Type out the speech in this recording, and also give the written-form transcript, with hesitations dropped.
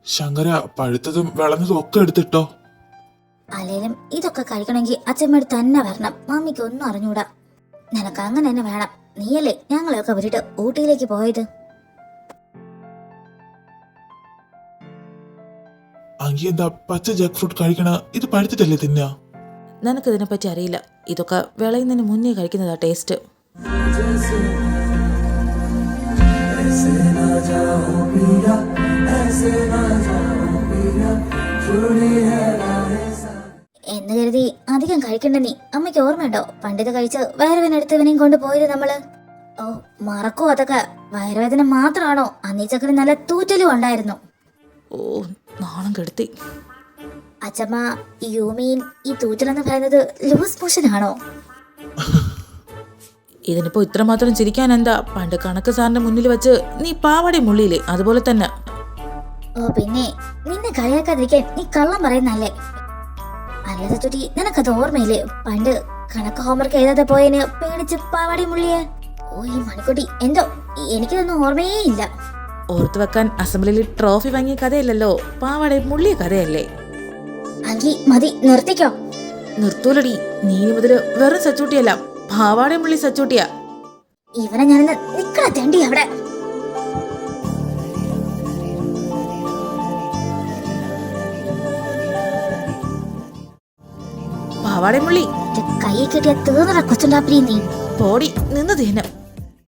ശങ്കര, പഴുത്തതും വിളഞ്ഞതും ഒക്കെ എടുത്തിട്ടോ. അല്ലേലും ഇതൊക്കെ കഴിക്കണമെങ്കിൽ അച്ഛമ്മയോട് തന്നെ വരണം. മമ്മിക്ക് ഒന്നും അറിഞ്ഞൂടാ. നിനക്ക് അങ്ങനെ തന്നെ വേണം. നീയല്ലേ ഞങ്ങളെയൊക്കെ വിട്ടിട്ട് ഊട്ടിയിലേക്ക് പോയത്. അങ്കി എന്താ പച്ച ജാക്ക് ഫ്രൂട്ട് കഴിക്കണ? ഇത് പഴുത്തിട്ടല്ലേ തിന്നാ? നിനക്കിതിനെ പറ്റി അറിയില്ല. ഇതൊക്കെ വിളയുന്നതിന് മുന്നേ കഴിക്കുന്നതാ ടേസ്റ്റ്. എന്ന് കരുതി അധികം കഴിക്കണ്ട നീ. അമ്മയ്ക്ക് ഓർമ്മയുണ്ടോ പണ്ടിത് കഴിച്ച് വയറുവേദനെടുത്തവനെയും കൊണ്ട് പോയത് നമ്മള്? ഓ, മറക്കോ അതൊക്കെ? വയറുവേദന മാത്രമാണോ? അന്നീ ചക്കന് നല്ല തൂറ്റലും ഉണ്ടായിരുന്നു. ഓ, നാണം കെടുത്തി. അച്ഛമ്മ, യു മീൻ ഈ തൂറ്റലെന്ന് പറയുന്നത് ലൂസ് മോഷൻ ആണോ? ഇതിനിപ്പോ ഇത്രമാത്രം ചിരിക്കാൻ എന്താ? പണ്ട് കണക്ക് സാറിന്റെ മുന്നിൽ വെച്ച് നീ പാവാടി മുള്ളിയില്ലേ, അതുപോലെ തന്നെ. ഓ പിന്നെ, നിന്നെ കളിയാക്കാതിരിക്കാൻ നീ കള്ളം പറയുന്നല്ലേ? അല്ലാതെ തുട്ടി, നിനക്കത് ഓർമ്മയില്ലേ? പണ്ട് കണക്ക് ഹോംവർക്ക് എഴുതാതെ പോയതിന് പേടിച്ച് പാവാടി മുള്ളിയെ. ഓ ഈ മണിക്കുട്ടി, എന്തോ എനിക്കിതൊന്നും ഓർമ്മയേ ഇല്ല. ഓർത്തു വെക്കാൻ അസംബ്ലിയിൽ ട്രോഫി വാങ്ങിയ കഥയല്ലല്ലോ, പാവാടി മുള്ളിയ കഥയല്ലേ. അങ്കി മതി, നിർത്തിക്കോ. നിർത്തൂലടി, നീ മുതല് വെറും സച്ചൂട്ടിയല്ല, പാവാടി മുള്ളി സച്ചൂട്ടിയാ. ഇവനെ ഞാനിന്ന് നിക്കണ തെണ്ടി അവിടെ. പാവാടി മുള്ളി കൈ കിട്ടിയ തീർന്ന കൊച്ചുണ്ടാപ്പിനി നീ. പോടി നിന്ന് തീനം.